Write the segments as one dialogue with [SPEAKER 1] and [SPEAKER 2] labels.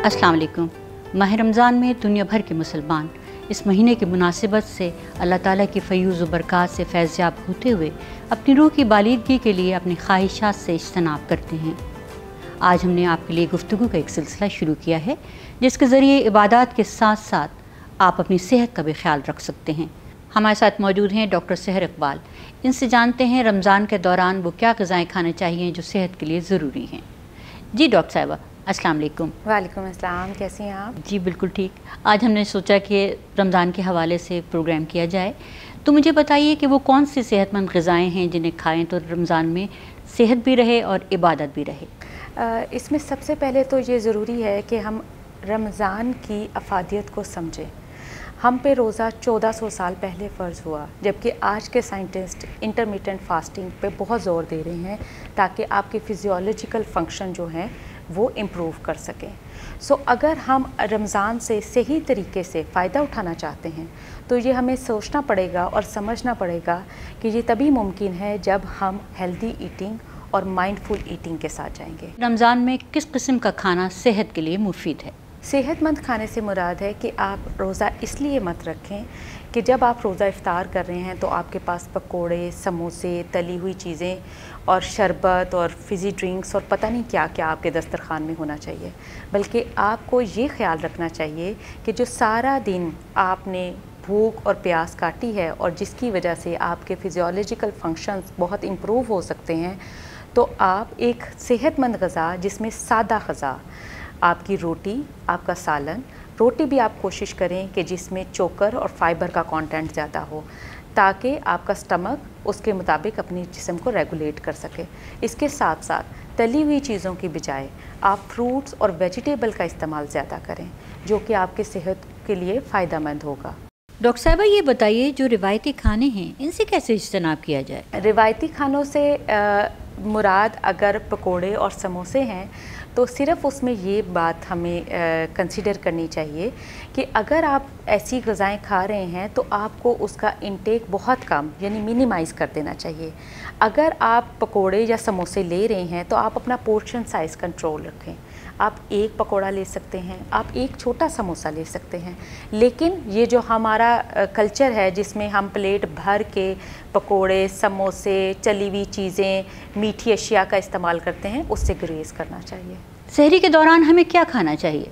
[SPEAKER 1] अस्सलाम वालेकुम। माह रमज़ान में दुनिया भर के मुसलमान इस महीने की मुनासिबत से अल्लाह ताला की फ़यूज़ व बरक़ात से फैज़याब होते हुए अपनी रूह की बालिदगी के लिए अपनी ख्वाहिशात से इज्तनाब करते हैं। आज हमने आपके लिए गुफ्तगू का एक सिलसिला शुरू किया है जिसके ज़रिए इबादत के साथ साथ आप अपनी सेहत का भी ख्याल रख सकते हैं। हमारे साथ मौजूद हैं डॉक्टर सहर इकबाल। इनसे जानते हैं रमज़ान के दौरान वो क्या ग़िज़ाएँ खाने चाहिए जो सेहत के लिए ज़रूरी हैं। जी डॉक्टर साहिबा, अस्सलाम वालेकुम।
[SPEAKER 2] वालेकुम अस्सलाम, कैसी हैं आप?
[SPEAKER 1] जी बिल्कुल ठीक। आज हमने सोचा कि रमज़ान के हवाले से प्रोग्राम किया जाए, तो मुझे बताइए कि वो कौन सी सेहतमंद ग़िज़ाएँ हैं जिन्हें खाएं तो रमज़ान में सेहत भी रहे और इबादत भी रहे।
[SPEAKER 2] इसमें सबसे पहले तो ये ज़रूरी है कि हम रमज़ान की अफादियत को समझें। हम पे रोज़ा 1400 साल पहले फ़र्ज़ हुआ, जबकि आज के साइंटिस्ट इंटरमिटेंट फास्टिंग पे बहुत ज़ोर दे रहे हैं ताकि आपके फ़िज़ियोलॉजिकल फ़ंक्शन जो हैं वो इम्प्रूव कर सकें। सो अगर हम रमज़ान से सही तरीके से फ़ायदा उठाना चाहते हैं तो ये हमें सोचना पड़ेगा और समझना पड़ेगा कि ये तभी मुमकिन है जब हम हेल्दी ईटिंग और माइंडफुल ईटिंग के साथ जाएंगे।
[SPEAKER 1] रमज़ान में किस किस्म का खाना सेहत के लिए मुफीद है?
[SPEAKER 2] सेहतमंद खाने से मुराद है कि आप रोज़ा इसलिए मत रखें कि जब आप रोज़ा इफ्तार कर रहे हैं तो आपके पास पकोड़े, समोसे, तली हुई चीज़ें और शरबत और फ़िज़ी ड्रिंक्स और पता नहीं क्या क्या आपके दस्तरखान में होना चाहिए, बल्कि आपको ये ख्याल रखना चाहिए कि जो सारा दिन आपने भूख और प्यास काटी है और जिसकी वजह से आपके फ़िज़ियोलॉजिकल फ़ंक्शंस बहुत इम्प्रूव हो सकते हैं, तो आप एक सेहतमंद ग़िज़ा जिसमें सादा ग़िज़ा, आपकी रोटी, आपका सालन, रोटी भी आप कोशिश करें कि जिसमें चोकर और फाइबर का कंटेंट ज़्यादा हो ताकि आपका स्टमक उसके मुताबिक अपनी जिस्म को रेगुलेट कर सके। इसके साथ साथ तली हुई चीज़ों की बजाय आप फ्रूट्स और वेजिटेबल का इस्तेमाल ज़्यादा करें जो कि आपके सेहत के लिए फ़ायदेमंद होगा।
[SPEAKER 1] डॉक्टर साहिबा ये बताइए, जो रिवायती खाने हैं इनसे कैसे इज्तनाब किया जाए?
[SPEAKER 2] रिवायती खानों से मुराद अगर पकोड़े और समोसे हैं तो सिर्फ़ उसमें ये बात हमें कंसीडर करनी चाहिए कि अगर आप ऐसी ग़िज़ाएँ खा रहे हैं तो आपको उसका इंटेक बहुत कम यानी मिनिमाइज़ कर देना चाहिए। अगर आप पकोड़े या समोसे ले रहे हैं तो आप अपना पोर्शन साइज़ कंट्रोल रखें। आप एक पकोड़ा ले सकते हैं, आप एक छोटा समोसा ले सकते हैं, लेकिन ये जो हमारा कल्चर है जिसमें हम प्लेट भर के पकोड़े, समोसे, चली हुई चीज़ें, मीठी अशिया का इस्तेमाल करते हैं, उससे गुरेज़ करना चाहिए।
[SPEAKER 1] सहरी के दौरान हमें क्या खाना चाहिए?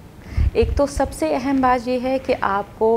[SPEAKER 2] एक तो सबसे अहम बात ये है कि आपको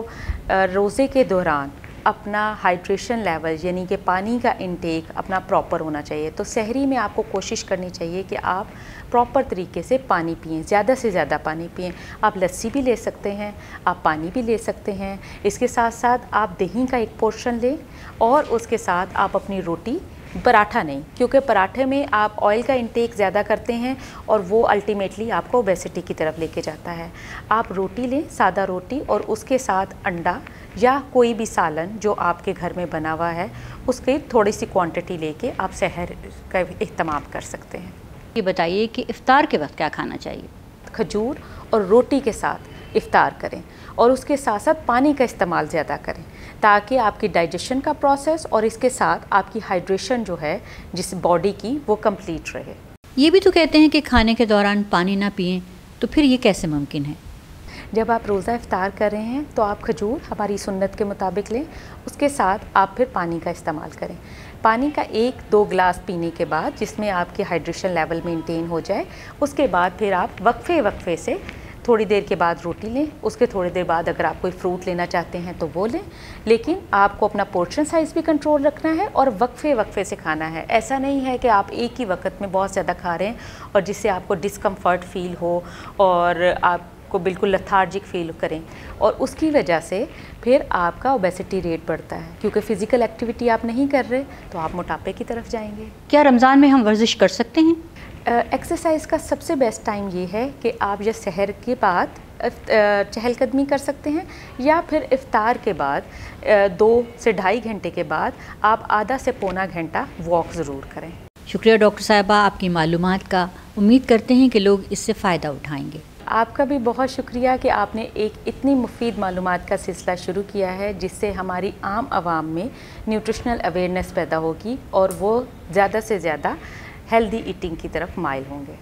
[SPEAKER 2] रोज़े के दौरान अपना हाइड्रेशन लेवल यानी कि पानी का इंटेक अपना प्रॉपर होना चाहिए। तो सहरी में आपको कोशिश करनी चाहिए कि आप प्रॉपर तरीके से पानी पिएं, ज़्यादा से ज़्यादा पानी पिएं। आप लस्सी भी ले सकते हैं, आप पानी भी ले सकते हैं। इसके साथ साथ आप दही का एक पोर्शन लें और उसके साथ आप अपनी रोटी, पराठा नहीं, क्योंकि पराठे में आप ऑयल का इंटेक ज़्यादा करते हैं और वो अल्टीमेटली आपको ओबेसिटी की तरफ लेके जाता है। आप रोटी लें, सादा रोटी, और उसके साथ अंडा या कोई भी सालन जो आपके घर में बना हुआ है उसकी थोड़ी सी क्वांटिटी लेके आप सहर का इस्तेमाल कर सकते हैं।
[SPEAKER 1] ये बताइए कि इफ़्तार के वक्त क्या खाना चाहिए?
[SPEAKER 2] खजूर और रोटी के साथ इफ़्तार करें और उसके साथ साथ पानी का इस्तेमाल ज़्यादा करें ताकि आपकी डाइजेशन का प्रोसेस और इसके साथ आपकी हाइड्रेशन जो है जिस बॉडी की वो कंप्लीट रहे।
[SPEAKER 1] ये भी तो कहते हैं कि खाने के दौरान पानी ना पिएं, तो फिर ये कैसे मुमकिन है?
[SPEAKER 2] जब आप रोज़ा इफ्तार कर रहे हैं तो आप खजूर हमारी सुन्नत के मुताबिक लें, उसके साथ आप फिर पानी का इस्तेमाल करें। पानी का 1-2 गिलास पीने के बाद जिसमें आपकी हाइड्रेशन लेवल मेंटेन हो जाए, उसके बाद फिर आप वक्फे से थोड़ी देर के बाद रोटी लें। उसके थोड़ी देर बाद अगर आप कोई फ्रूट लेना चाहते हैं तो वो लें, लेकिन आपको अपना पोर्शन साइज़ भी कंट्रोल रखना है और वक्फे से खाना है। ऐसा नहीं है कि आप एक ही वक्त में बहुत ज़्यादा खा रहे हैं और जिससे आपको डिस्कम्फर्ट फील हो और आपको बिल्कुल लथार्जिक फील करें और उसकी वजह से फिर आपका ओबेसिटी रेट बढ़ता है, क्योंकि फ़िज़िकल एक्टिविटी आप नहीं कर रहे तो आप मोटापे की तरफ जाएंगे।
[SPEAKER 1] क्या रमज़ान में हम वर्जिश कर सकते हैं?
[SPEAKER 2] एक्सरसाइज का सबसे बेस्ट टाइम ये है कि आप या सहर के बाद चहलकदमी कर सकते हैं या फिर इफ्तार के बाद 2 से ढाई घंटे के बाद आप आधा से पौना घंटा वॉक ज़रूर करें।
[SPEAKER 1] शुक्रिया डॉक्टर साहिबा आपकी मालूमात का। उम्मीद करते हैं कि लोग इससे फ़ायदा उठाएंगे।
[SPEAKER 2] आपका भी बहुत शुक्रिया कि आपने एक इतनी मुफीद मालूमात का सिलसिला शुरू किया है जिससे हमारी आम आवाम में न्यूट्रिशनल अवेयरनेस पैदा होगी और वो ज़्यादा से ज़्यादा हेल्दी ईटिंग की तरफ माइल होंगे।